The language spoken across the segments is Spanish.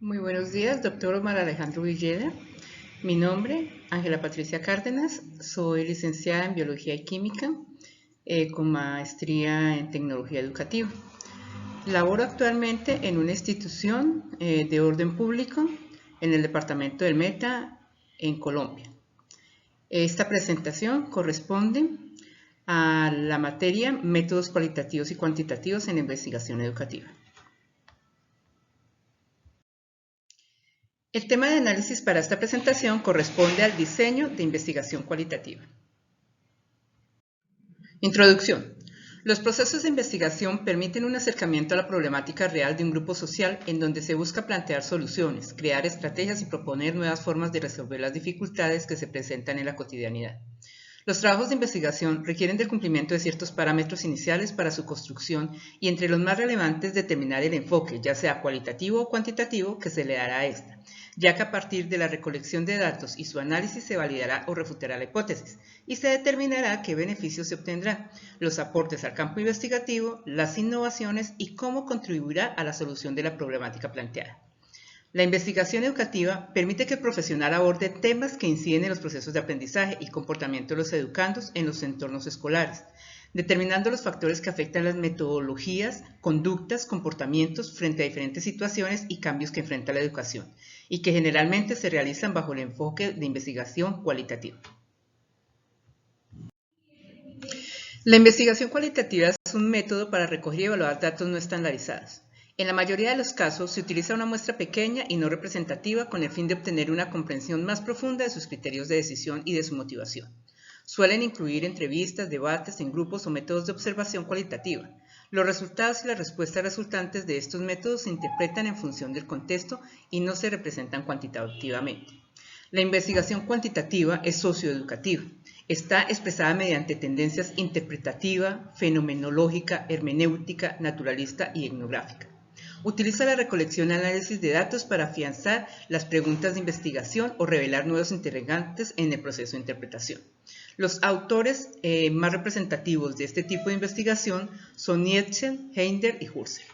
Muy buenos días, doctor Omar Alejandro Villeda. Mi nombre, Ángela Patricia Cárdenas, soy licenciada en Biología y Química con maestría en Tecnología Educativa. Laboro actualmente en una institución de orden público en el departamento del Meta, en Colombia. Esta presentación corresponde a la materia Métodos cualitativos y cuantitativos en la investigación educativa. El tema de análisis para esta presentación corresponde al diseño de investigación cualitativa. Introducción. Los procesos de investigación permiten un acercamiento a la problemática real de un grupo social en donde se busca plantear soluciones, crear estrategias y proponer nuevas formas de resolver las dificultades que se presentan en la cotidianidad. Los trabajos de investigación requieren del cumplimiento de ciertos parámetros iniciales para su construcción y entre los más relevantes determinar el enfoque, ya sea cualitativo o cuantitativo, que se le dará a esta, ya que a partir de la recolección de datos y su análisis se validará o refutará la hipótesis y se determinará qué beneficios se obtendrán, los aportes al campo investigativo, las innovaciones y cómo contribuirá a la solución de la problemática planteada. La investigación educativa permite que el profesional aborde temas que inciden en los procesos de aprendizaje y comportamiento de los educandos en los entornos escolares, determinando los factores que afectan las metodologías, conductas, comportamientos frente a diferentes situaciones y cambios que enfrenta la educación, y que generalmente se realizan bajo el enfoque de investigación cualitativa. La investigación cualitativa es un método para recoger y evaluar datos no estandarizados. En la mayoría de los casos se utiliza una muestra pequeña y no representativa con el fin de obtener una comprensión más profunda de sus criterios de decisión y de su motivación. Suelen incluir entrevistas, debates en grupos o métodos de observación cualitativa. Los resultados y las respuestas resultantes de estos métodos se interpretan en función del contexto y no se representan cuantitativamente. La investigación cuantitativa es socioeducativa. Está expresada mediante tendencias interpretativa, fenomenológica, hermenéutica, naturalista y etnográfica. Utiliza la recolección y análisis de datos para afianzar las preguntas de investigación o revelar nuevos interrogantes en el proceso de interpretación. Los autores más representativos de este tipo de investigación son Nietzsche, Heidegger y Husserl.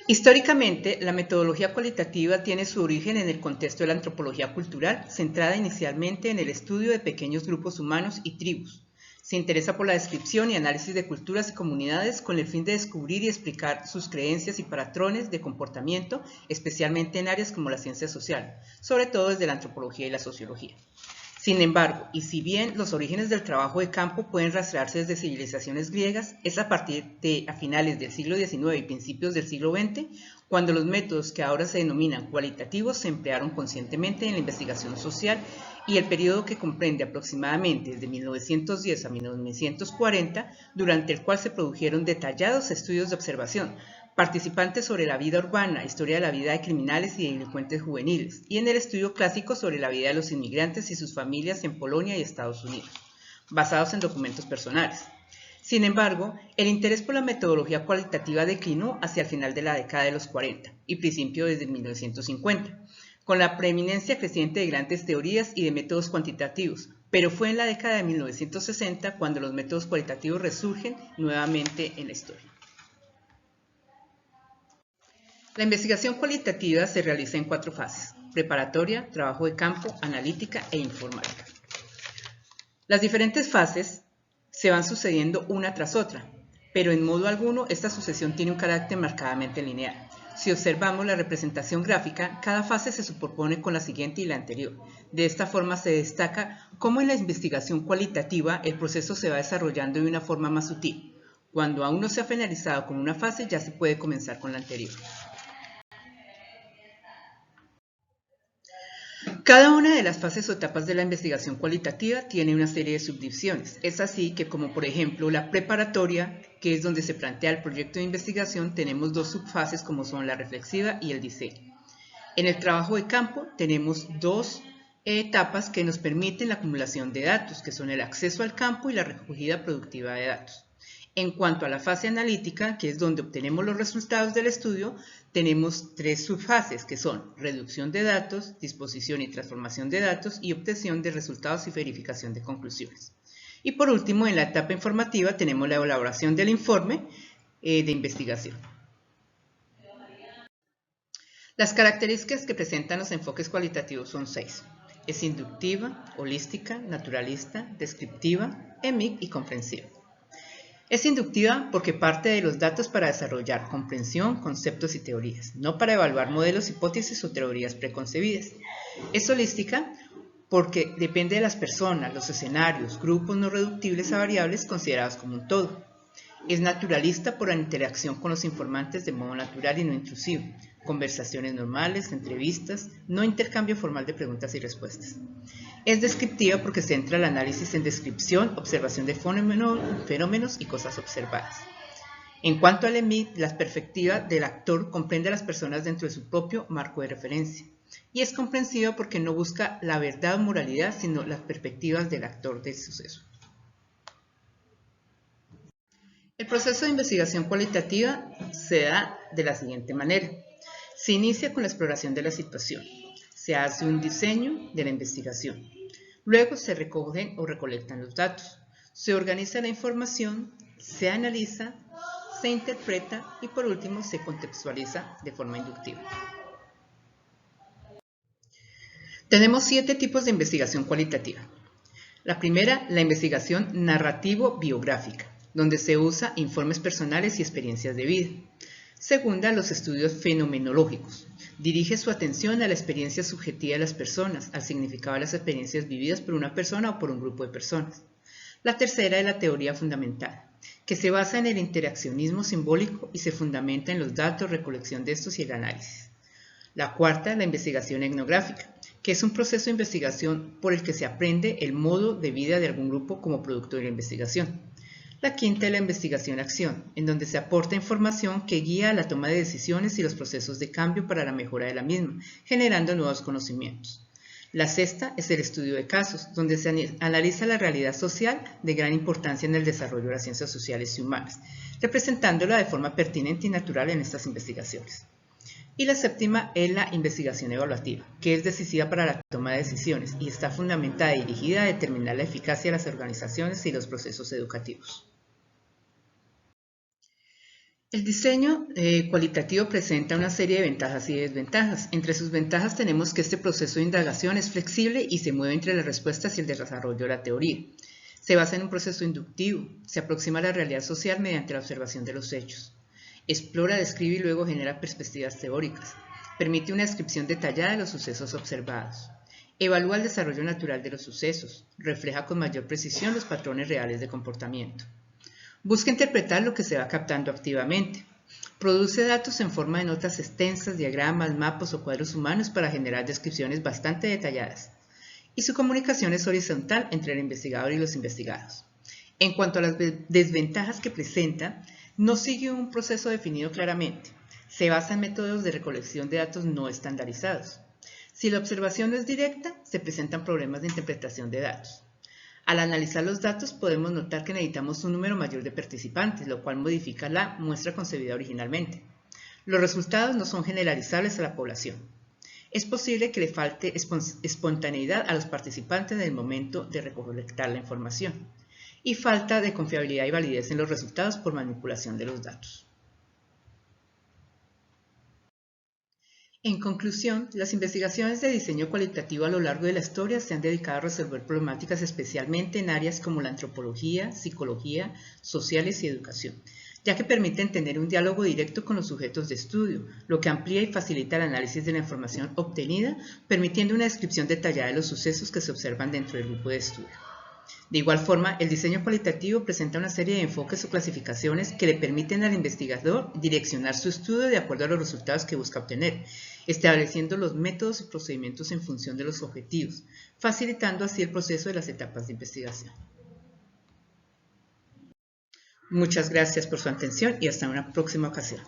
Históricamente, la metodología cualitativa tiene su origen en el contexto de la antropología cultural, centrada inicialmente en el estudio de pequeños grupos humanos y tribus. Se interesa por la descripción y análisis de culturas y comunidades con el fin de descubrir y explicar sus creencias y patrones de comportamiento, especialmente en áreas como la ciencia social, sobre todo desde la antropología y la sociología. Sin embargo, y si bien los orígenes del trabajo de campo pueden rastrearse desde civilizaciones griegas, es a partir de a finales del siglo XIX y principios del siglo XX cuando los métodos que ahora se denominan cualitativos se emplearon conscientemente en la investigación social y el periodo que comprende aproximadamente desde 1910 a 1940, durante el cual se produjeron detallados estudios de observación, participantes sobre la vida urbana, historia de la vida de criminales y delincuentes juveniles, y en el estudio clásico sobre la vida de los inmigrantes y sus familias en Polonia y Estados Unidos, basados en documentos personales. Sin embargo, el interés por la metodología cualitativa declinó hacia el final de la década de los 40 y principio desde 1950, con la preeminencia creciente de grandes teorías y de métodos cuantitativos, pero fue en la década de 1960 cuando los métodos cualitativos resurgen nuevamente en la historia. La investigación cualitativa se realiza en 4 fases: preparatoria, trabajo de campo, analítica e informática. Las diferentes fases se van sucediendo una tras otra, pero en modo alguno esta sucesión tiene un carácter marcadamente lineal. Si observamos la representación gráfica, cada fase se superpone con la siguiente y la anterior. De esta forma se destaca cómo en la investigación cualitativa el proceso se va desarrollando de una forma más sutil. Cuando aún no se ha finalizado con una fase, ya se puede comenzar con la anterior. Cada una de las fases o etapas de la investigación cualitativa tiene una serie de subdivisiones. Es así que, como por ejemplo la preparatoria, que es donde se plantea el proyecto de investigación, tenemos 2 subfases como son la reflexiva y el diseño. En el trabajo de campo tenemos 2 etapas que nos permiten la acumulación de datos, que son el acceso al campo y la recogida productiva de datos. En cuanto a la fase analítica, que es donde obtenemos los resultados del estudio, tenemos 3 subfases, que son reducción de datos, disposición y transformación de datos y obtención de resultados y verificación de conclusiones. Y por último, en la etapa informativa tenemos la elaboración del informe de investigación. Las características que presentan los enfoques cualitativos son 6. Es inductiva, holística, naturalista, descriptiva, EMIC y comprensiva. Es inductiva porque parte de los datos para desarrollar comprensión, conceptos y teorías, no para evaluar modelos, hipótesis o teorías preconcebidas. Es holística porque depende de las personas, los escenarios, grupos no reductibles a variables considerados como un todo. Es naturalista por la interacción con los informantes de modo natural y no intrusivo, conversaciones normales, entrevistas, no intercambio formal de preguntas y respuestas. Es descriptiva porque centra el análisis en descripción, observación de fenómenos y cosas observadas. En cuanto al EMIC, la perspectiva del actor comprende a las personas dentro de su propio marco de referencia. Y es comprensiva porque no busca la verdad o moralidad, sino las perspectivas del actor del suceso. El proceso de investigación cualitativa se da de la siguiente manera. Se inicia con la exploración de la situación. Se hace un diseño de la investigación. Luego se recogen o recolectan los datos. Se organiza la información, se analiza, se interpreta y por último se contextualiza de forma inductiva. Tenemos 7 tipos de investigación cualitativa. La primera, la investigación narrativo-biográfica, donde se usa informes personales y experiencias de vida. Segunda, los estudios fenomenológicos. Dirige su atención a la experiencia subjetiva de las personas, al significado de las experiencias vividas por una persona o por un grupo de personas. La tercera es la teoría fundamental, que se basa en el interaccionismo simbólico y se fundamenta en los datos, recolección de estos y el análisis. La cuarta, la investigación etnográfica, que es un proceso de investigación por el que se aprende el modo de vida de algún grupo como producto de la investigación. La quinta es la investigación-acción, en donde se aporta información que guía a la toma de decisiones y los procesos de cambio para la mejora de la misma, generando nuevos conocimientos. La sexta es el estudio de casos, donde se analiza la realidad social de gran importancia en el desarrollo de las ciencias sociales y humanas, representándola de forma pertinente y natural en estas investigaciones. Y la séptima es la investigación evaluativa, que es decisiva para la toma de decisiones y está fundamentada y dirigida a determinar la eficacia de las organizaciones y los procesos educativos. El diseño cualitativo presenta una serie de ventajas y desventajas. Entre sus ventajas tenemos que este proceso de indagación es flexible y se mueve entre las respuestas y el desarrollo de la teoría. Se basa en un proceso inductivo, se aproxima a la realidad social mediante la observación de los hechos. Explora, describe y luego genera perspectivas teóricas. Permite una descripción detallada de los sucesos observados. Evalúa el desarrollo natural de los sucesos. Refleja con mayor precisión los patrones reales de comportamiento. Busca interpretar lo que se va captando activamente. Produce datos en forma de notas extensas, diagramas, mapas o cuadros humanos para generar descripciones bastante detalladas. Y su comunicación es horizontal entre el investigador y los investigados. En cuanto a las desventajas que presenta, no sigue un proceso definido claramente. Se basa en métodos de recolección de datos no estandarizados. Si la observación no es directa, se presentan problemas de interpretación de datos. Al analizar los datos podemos notar que necesitamos un número mayor de participantes, lo cual modifica la muestra concebida originalmente. Los resultados no son generalizables a la población. Es posible que le falte espontaneidad a los participantes en el momento de recolectar la información y falta de confiabilidad y validez en los resultados por manipulación de los datos. En conclusión, las investigaciones de diseño cualitativo a lo largo de la historia se han dedicado a resolver problemáticas especialmente en áreas como la antropología, psicología, sociales y educación, ya que permiten tener un diálogo directo con los sujetos de estudio, lo que amplía y facilita el análisis de la información obtenida, permitiendo una descripción detallada de los sucesos que se observan dentro del grupo de estudio. De igual forma, el diseño cualitativo presenta una serie de enfoques o clasificaciones que le permiten al investigador direccionar su estudio de acuerdo a los resultados que busca obtener, estableciendo los métodos y procedimientos en función de los objetivos, facilitando así el proceso de las etapas de investigación. Muchas gracias por su atención y hasta una próxima ocasión.